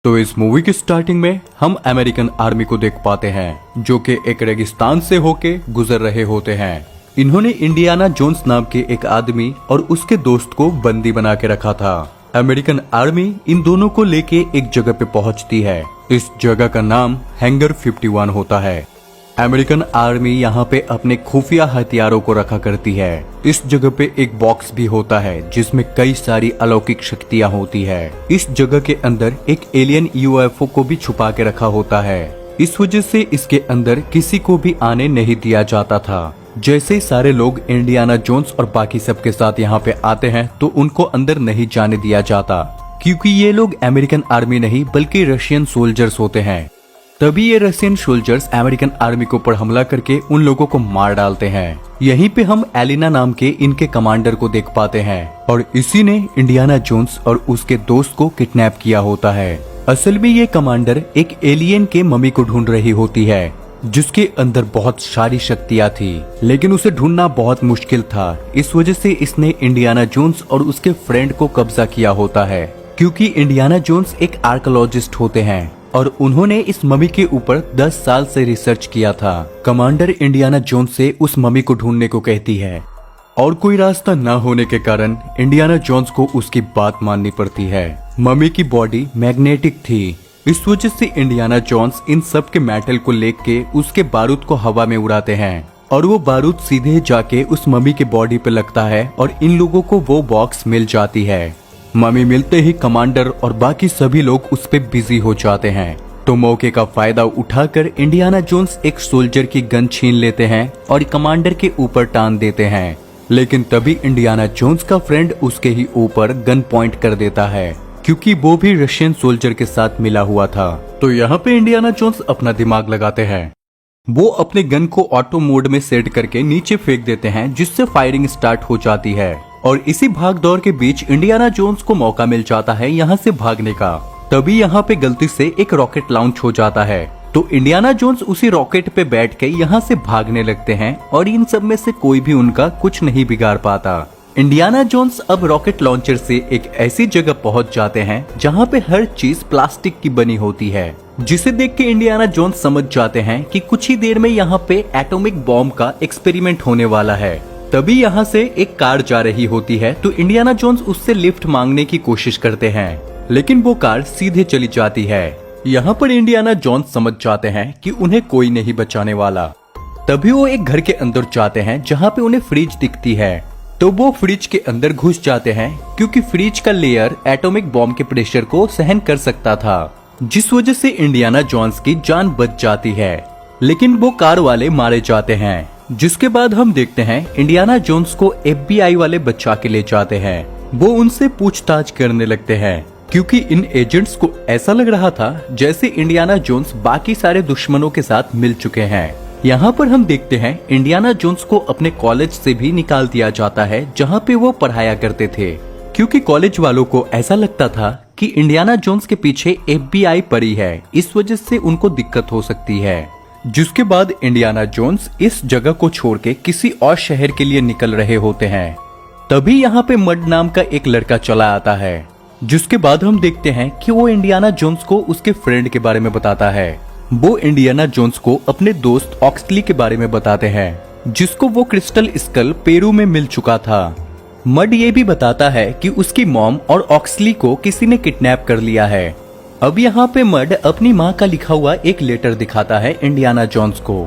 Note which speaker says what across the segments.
Speaker 1: तो इस मूवी की स्टार्टिंग में हम अमेरिकन आर्मी को देख पाते हैं जो कि एक रेगिस्तान से होके गुजर रहे होते हैं। इन्होंने इंडियाना जोन्स नाम के एक आदमी और उसके दोस्त को बंदी बना के रखा था। अमेरिकन आर्मी इन दोनों को लेके एक जगह पे पहुंचती है। इस जगह का नाम हैंगर 51 होता है। अमेरिकन आर्मी यहाँ पे अपने खुफिया हथियारों को रखा करती है। इस जगह पे एक बॉक्स भी होता है जिसमें कई सारी अलौकिक शक्तियाँ होती है। इस जगह के अंदर एक एलियन यूएफओ को भी छुपा के रखा होता है। इस वजह से इसके अंदर किसी को भी आने नहीं दिया जाता था। जैसे सारे लोग इंडियाना जोन्स और बाकी सबके साथ यहाँ पे आते हैं तो उनको अंदर नहीं जाने दिया जाता, क्योंकि ये लोग अमेरिकन आर्मी नहीं बल्कि रशियन सोल्जर्स होते हैं। तभी ये रशियन सोल्जर्स अमेरिकन आर्मी के ऊपर हमला करके उन लोगों को मार डालते हैं। यहीं पे हम एलिना नाम के इनके कमांडर को देख पाते हैं और इसी ने इंडियाना जोन्स और उसके दोस्त को किडनैप किया होता है। असल में ये कमांडर एक एलियन के मम्मी को ढूंढ रही होती है जिसके अंदर बहुत सारी शक्तियां थी, लेकिन उसे ढूंढना बहुत मुश्किल था। इस वजह से इसने इंडियाना जोन्स और उसके फ्रेंड को कब्जा किया होता है, क्योंकि इंडियाना जोन्स एक आर्कियोलॉजिस्ट होते हैं और उन्होंने इस मम्मी के ऊपर 10 साल से रिसर्च किया था। कमांडर इंडियाना जोन्स से उस मम्मी को ढूंढने को कहती है और कोई रास्ता न होने के कारण इंडियाना जोन्स को उसकी बात माननी पड़ती है। मम्मी की बॉडी मैग्नेटिक थी, इस वजह से इंडियाना जोन्स इन सब के मेटल को लेके उसके बारूद को हवा में उड़ाते हैं और वो बारूद सीधे जाके उस मम्मी के बॉडी पे लगता है और इन लोगों को वो बॉक्स मिल जाती है। मम्मी मिलते ही कमांडर और बाकी सभी लोग उस पे बिजी हो जाते हैं। तो मौके का फायदा उठाकर इंडियाना जोन्स एक सोल्जर की गन छीन लेते हैं और कमांडर के ऊपर टान देते हैं, लेकिन तभी इंडियाना जोन्स का फ्रेंड उसके ही ऊपर गन पॉइंट कर देता है, क्योंकि वो भी रशियन सोल्जर के साथ मिला हुआ था। तो यहाँ पे इंडियाना जोन्स अपना दिमाग लगाते हैं। वो अपने गन को ऑटो मोड में सेट करके नीचे फेंक देते हैं, जिससे फायरिंग स्टार्ट हो जाती है और इसी भाग दौड़ के बीच इंडियाना जोन्स को मौका मिल जाता है यहाँ से भागने का। तभी यहाँ पे गलती से एक रॉकेट लॉन्च हो जाता है, तो इंडियाना जोन्स उसी रॉकेट पे बैठ के यहाँ से भागने लगते हैं और इन सब में से कोई भी उनका कुछ नहीं बिगाड़ पाता। इंडियाना जोन्स अब रॉकेट लॉन्चर से एक ऐसी जगह पहुंच जाते हैं जहां पे हर चीज प्लास्टिक की बनी होती है, जिसे देख के इंडियाना जोन्स समझ जाते हैं कि कुछ ही देर में यहाँ पे एटॉमिक बॉम्ब का एक्सपेरिमेंट होने वाला है। तभी यहाँ से एक कार जा रही होती है, तो इंडियाना जोन्स उससे लिफ्ट मांगने की कोशिश करते हैं, लेकिन वो कार सीधे चली जाती है। यहाँ पर इंडियाना जोन्स समझ जाते हैं कि उन्हें कोई नहीं बचाने वाला। तभी वो एक घर के अंदर जाते हैं जहाँ पे उन्हें फ्रिज दिखती है, तो वो फ्रिज के अंदर घुस जाते हैं, क्योंकि फ्रिज का लेयर एटॉमिक बॉम्ब के प्रेशर को सहन कर सकता था, जिस वजह से इंडियाना जोन्स की जान बच जाती है। लेकिन वो कार वाले मारे जाते हैं, जिसके बाद हम देखते हैं इंडियाना जोन्स को FBI वाले बचा के ले जाते हैं। वो उनसे पूछताछ करने लगते हैं, क्योंकि इन एजेंट्स को ऐसा लग रहा था जैसे इंडियाना जोन्स बाकी सारे दुश्मनों के साथ मिल चुके हैं। यहाँ पर हम देखते हैं इंडियाना जोन्स को अपने कॉलेज से भी निकाल दिया जाता है जहाँ पे वो पढ़ाया करते थे, क्योंकि कॉलेज वालों को ऐसा लगता था कि इंडियाना जोन्स के पीछे FBI पड़ी है, इस वजह से उनको दिक्कत हो सकती है। जिसके बाद इंडियाना जोन्स इस जगह को छोड़ के किसी और शहर के लिए निकल रहे होते हैं। तभी यहाँ पे मड नाम का एक लड़का चला आता है, जिसके बाद हम देखते हैं कि वो इंडियाना जोन्स को उसके फ्रेंड के बारे में बताता है। वो इंडियाना जोन्स को अपने दोस्त ऑक्सली के बारे में बताते हैं, जिसको वो क्रिस्टल स्कल पेरू में मिल चुका था। मड ये भी बताता है कि उसकी मॉम और ऑक्सली को किसी ने किडनैप कर लिया है। अब यहाँ पे मड अपनी माँ का लिखा हुआ एक लेटर दिखाता है इंडियाना जोन्स को,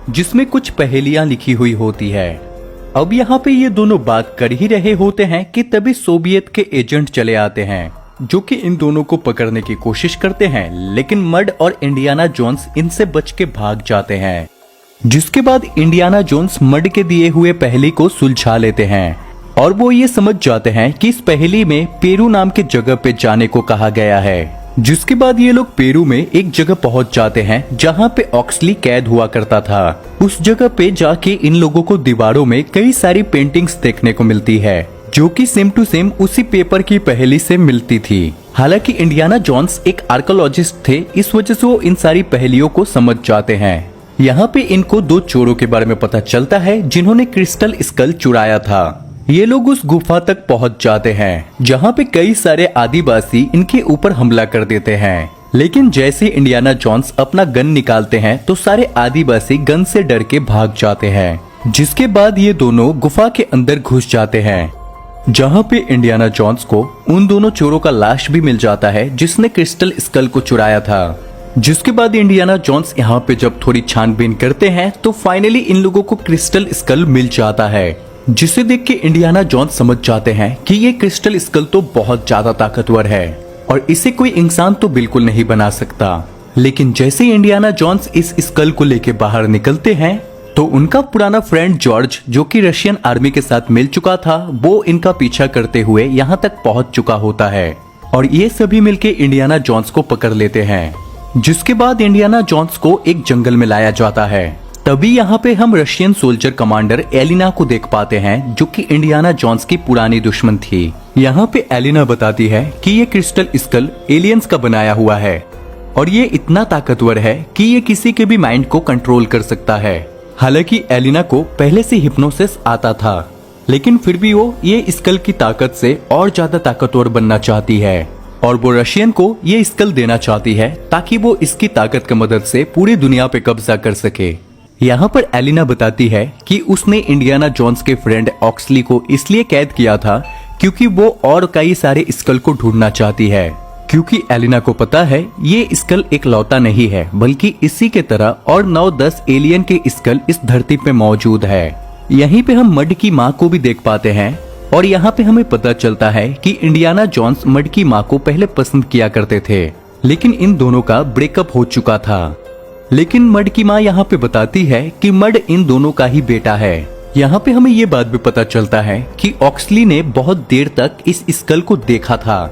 Speaker 1: जिसमें कुछ पहेलियां लिखी हुई होती है। अब यहाँ पे ये दोनों बात कर ही रहे होते हैं कि तभी सोवियत के एजेंट चले आते हैं, जो कि इन दोनों को पकड़ने की कोशिश करते हैं, लेकिन मड और इंडियाना जोन्स इनसे बच के भाग जाते हैं। जिसके बाद इंडियाना जोन्स मड के दिए हुए पहेली को सुलझा लेते हैं और वो ये समझ जाते हैं कि इस पहेली में पेरू नाम के जगह पे जाने को कहा गया है। जिसके बाद ये लोग पेरू में एक जगह पहुंच जाते हैं जहां पे ऑक्सली कैद हुआ करता था। उस जगह पे जाके इन लोगों को दीवारों में कई सारी पेंटिंग्स देखने को मिलती है, जो कि सेम टू सेम उसी पेपर की पहेली से मिलती थी। हालांकि इंडियाना जोन्स एक आर्कियोलॉजिस्ट थे, इस वजह से वो इन सारी पहेलियों को समझ जाते हैं। यहाँ पे इनको 2 चोरों के बारे में पता चलता है जिन्होंने क्रिस्टल स्कल चुराया था। ये लोग उस गुफा तक पहुंच जाते हैं जहां पे कई सारे आदिवासी इनके ऊपर हमला कर देते हैं। लेकिन जैसे इंडियाना जोन्स अपना गन निकालते हैं तो सारे आदिवासी गन से डर के भाग जाते हैं, जिसके बाद ये दोनों गुफा के अंदर घुस जाते हैं, जहाँ पे इंडियाना जोन्स को उन दोनों चोरों का लाश भी मिल जाता है जिसने क्रिस्टल स्कल को चुराया था। जिसके बाद इंडियाना जोन्स यहाँ पे जब थोड़ी छानबीन करते हैं तो फाइनली इन लोगों को क्रिस्टल स्कल मिल जाता है, जिसे देख के इंडियाना जोन्स समझ जाते हैं कि ये क्रिस्टल स्कल तो बहुत ज्यादा ताकतवर है और इसे कोई इंसान तो बिल्कुल नहीं बना सकता। लेकिन जैसे ही इंडियाना जोन्स इस स्कल को लेके बाहर निकलते हैं तो उनका पुराना फ्रेंड जॉर्ज, जो कि रशियन आर्मी के साथ मिल चुका था, वो इनका पीछा करते हुए यहाँ तक पहुँच चुका होता है और ये सभी मिलके इंडियाना जोन्स को पकड़ लेते हैं। जिसके बाद इंडियाना जोन्स को एक जंगल में लाया जाता है। तभी यहाँ पे हम रशियन सोल्जर कमांडर एलिना को देख पाते हैं, जो कि इंडियाना जोन्स की पुरानी दुश्मन थी। यहाँ पे एलिना बताती है कि ये क्रिस्टल स्कल एलियंस का बनाया हुआ है और ये इतना ताकतवर है कि ये किसी के भी माइंड को कंट्रोल कर सकता है। हालांकि एलिना को पहले से हिप्नोसिस आता था, लेकिन फिर भी वो ये स्कल की ताकत से और ज्यादा ताकतवर बनना चाहती है और वो रशियन को ये स्कल देना चाहती है ताकि वो इसकी ताकत की मदद से पूरी दुनिया पे कब्जा कर सके। यहाँ पर एलिना बताती है कि उसने इंडियाना जोन्स के फ्रेंड ऑक्सली को इसलिए कैद किया था क्योंकि वो और कई सारे स्कल को ढूंढना चाहती है, क्योंकि एलिना को पता है ये स्कल एक लौता नहीं है बल्कि इसी के तरह और 9-10 एलियन के स्कल इस धरती पे मौजूद है। यहीं पे हम मड की माँ को भी देख पाते हैं और यहाँ पे हमें पता चलता है कि इंडियाना जोन्स मड की माँ को पहले पसंद किया करते थे, लेकिन इन दोनों का ब्रेकअप हो चुका था। लेकिन मड की माँ यहाँ पे बताती है कि मड इन दोनों का ही बेटा है। यहाँ पे हमें ये बात भी पता चलता है कि ऑक्सली ने बहुत देर तक इस स्कल को देखा था,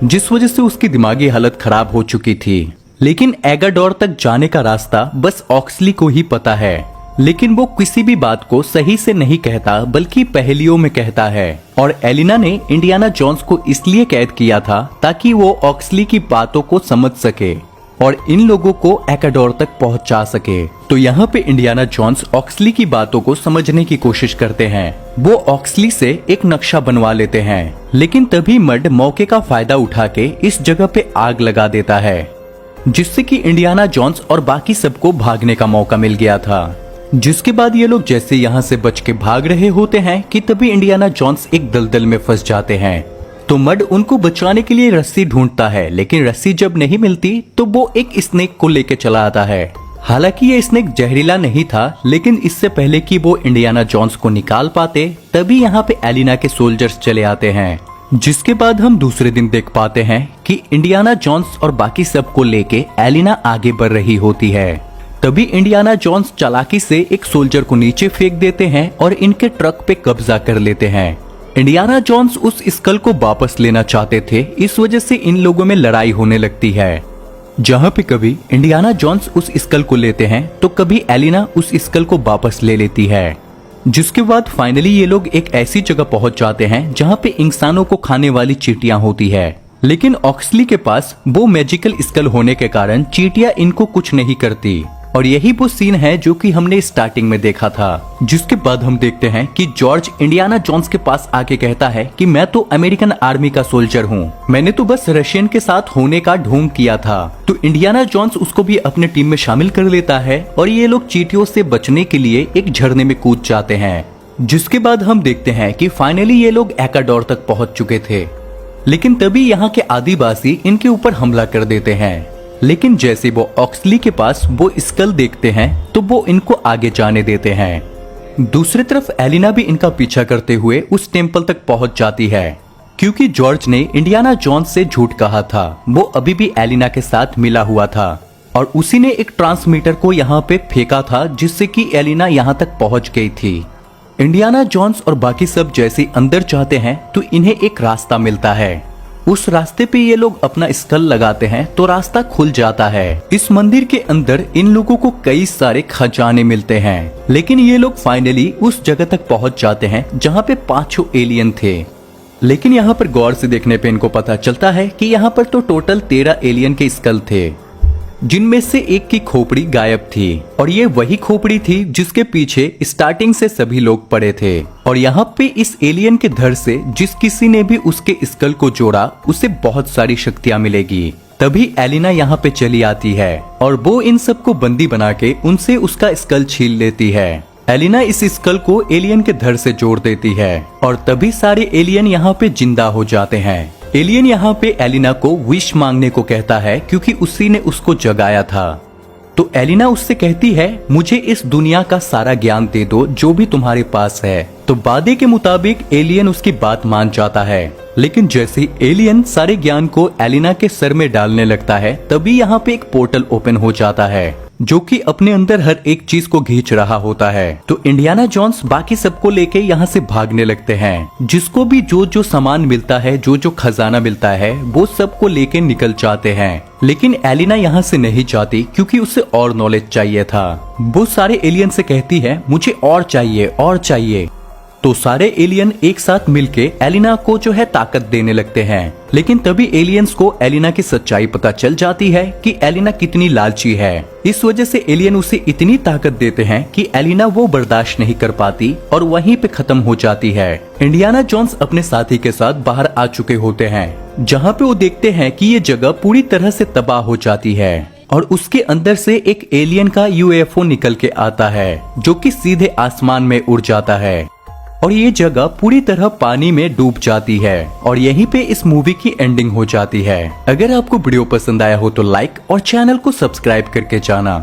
Speaker 1: जिस वजह से उसकी दिमागी हालत खराब हो चुकी थी। लेकिन एगाडोर तक जाने का रास्ता बस ऑक्सली को ही पता है, लेकिन वो किसी भी बात को सही से नहीं कहता बल्कि पहेलियों में कहता है। और एलिना ने इंडियाना जोन्स को इसलिए कैद किया था ताकि वो ऑक्सली की बातों को समझ सके और इन लोगों को एकाडोर तक पहुंचा सके। तो यहाँ पे इंडियाना जोन्स ऑक्सली की बातों को समझने की कोशिश करते हैं। वो ऑक्सली से एक नक्शा बनवा लेते हैं, लेकिन तभी मड मौके का फायदा उठा के इस जगह पे आग लगा देता है, जिससे कि इंडियाना जोन्स और बाकी सबको भागने का मौका मिल गया था। जिसके बाद ये लोग जैसे यहाँ से बच के भाग रहे होते हैं कि तभी इंडियाना जोन्स एक दलदल में फंस जाते हैं। तो मड उनको बचाने के लिए रस्सी ढूंढता है, लेकिन रस्सी जब नहीं मिलती तो वो एक स्नेक को लेके चला आता है। हालांकि ये स्नेक जहरीला नहीं था, लेकिन इससे पहले कि वो इंडियाना जोन्स को निकाल पाते तभी यहाँ पे एलिना के सोल्जर्स चले आते हैं। जिसके बाद हम दूसरे दिन देख पाते हैं कि इंडियाना जोन्स और बाकी सबको लेके एलिना आगे बढ़ रही होती है। तभी इंडियाना जोन्स चालाकी से एक सोल्जर को नीचे फेंक देते हैं और इनके ट्रक पे कब्जा कर लेते हैं। इंडियाना जोन्स उस स्कल को वापस लेना चाहते थे, इस वजह से इन लोगों में लड़ाई होने लगती है, जहाँ पे कभी इंडियाना जोन्स उस स्कल को लेते हैं तो कभी एलिना उस स्कल को वापस ले लेती है। जिसके बाद फाइनली ये लोग एक ऐसी जगह पहुंच जाते हैं जहाँ पे इंसानों को खाने वाली चींटियां होती है, लेकिन ऑक्सली के पास वो मैजिकल स्कल होने के कारण चींटियां इनको कुछ नहीं करती। और यही वो सीन है जो कि हमने स्टार्टिंग में देखा था। जिसके बाद हम देखते हैं कि जॉर्ज इंडियाना जोन्स के पास आके कहता है कि मैं तो अमेरिकन आर्मी का सोल्जर हूँ, मैंने तो बस रशियन के साथ होने का ढोंग किया था। तो इंडियाना जोन्स उसको भी अपने टीम में शामिल कर लेता है और ये लोग चींटियों से बचने के लिए एक झरने में कूद जाते हैं। जिसके बाद हम देखते हैं कि फाइनली ये लोग एकाडोर तक पहुंच चुके थे, लेकिन तभी यहाँ के आदिवासी इनके ऊपर हमला कर देते हैं। लेकिन जैसे वो ऑक्सली के पास वो स्कल देखते हैं तो वो इनको आगे जाने देते हैं। दूसरी तरफ एलिना भी इनका पीछा करते हुए उस टेम्पल तक पहुंच जाती है, क्योंकि जॉर्ज ने इंडियाना जोन्स से झूठ कहा था। वो अभी भी एलिना के साथ मिला हुआ था और उसी ने एक ट्रांसमीटर को यहाँ पे फेंका था, जिससे कि एलिना यहाँ तक पहुंच गई थी। इंडियाना जोन्स और बाकी सब जैसे अंदर जाते हैं तो इन्हें एक रास्ता मिलता है। उस रास्ते पे ये लोग अपना स्कल लगाते हैं तो रास्ता खुल जाता है। इस मंदिर के अंदर इन लोगों को कई सारे खजाने मिलते हैं, लेकिन ये लोग फाइनली उस जगह तक पहुंच जाते हैं जहां पे 5 एलियन थे। लेकिन यहाँ पर गौर से देखने पे इनको पता चलता है कि यहाँ पर तो टोटल 13 एलियन के स्कल थे, जिनमें से एक की खोपड़ी गायब थी और ये वही खोपड़ी थी जिसके पीछे स्टार्टिंग से सभी लोग पड़े थे। और यहाँ पे इस एलियन के धड़ से जिस किसी ने भी उसके स्कल को जोड़ा उसे बहुत सारी शक्तियां मिलेगी। तभी एलिना यहाँ पे चली आती है और वो इन सबको बंदी बना के उनसे उसका स्कल छीन लेती है। एलिना इस स्कल को एलियन के धड़ से जोड़ देती है और तभी सारे एलियन यहाँ पे जिंदा हो जाते हैं। एलियन यहाँ पे एलिना को विश मांगने को कहता है क्योंकि उसी ने उसको जगाया था। तो एलिना उससे कहती है मुझे इस दुनिया का सारा ज्ञान दे दो जो भी तुम्हारे पास है। तो वादे के मुताबिक एलियन उसकी बात मान जाता है, लेकिन जैसे ही एलियन सारे ज्ञान को एलिना के सर में डालने लगता है तभी यहाँ पे एक पोर्टल ओपन हो जाता है जो कि अपने अंदर हर एक चीज को खींच रहा होता है। तो इंडियाना जोन्स बाकी सबको लेके यहाँ से भागने लगते हैं। जिसको भी जो जो सामान मिलता है, जो जो खजाना मिलता है, वो सबको लेके निकल जाते हैं। लेकिन एलिना यहाँ से नहीं जाती क्योंकि उसे और नॉलेज चाहिए था। वो सारे एलियन से कहती है मुझे और चाहिए और चाहिए। तो सारे एलियन एक साथ मिलके एलिना को जो है ताकत देने लगते हैं। लेकिन तभी एलियंस को एलिना की सच्चाई पता चल जाती है कि एलिना कितनी लालची है। इस वजह से एलियन उसे इतनी ताकत देते हैं कि एलिना वो बर्दाश्त नहीं कर पाती और वहीं पे खत्म हो जाती है। इंडियाना जोन्स अपने साथी के साथ बाहर आ चुके होते हैं, जहाँ पे वो देखते हैं कि ये जगह पूरी तरह से तबाह हो जाती है और उसके अंदर से एक एलियन का यूएफओ निकल के आता है जो कि सीधे आसमान में उड़ जाता है और ये जगह पूरी तरह पानी में डूब जाती है और यहीं पे इस मूवी की एंडिंग हो जाती है। अगर आपको वीडियो पसंद आया हो तो लाइक और चैनल को सब्सक्राइब करके जाना।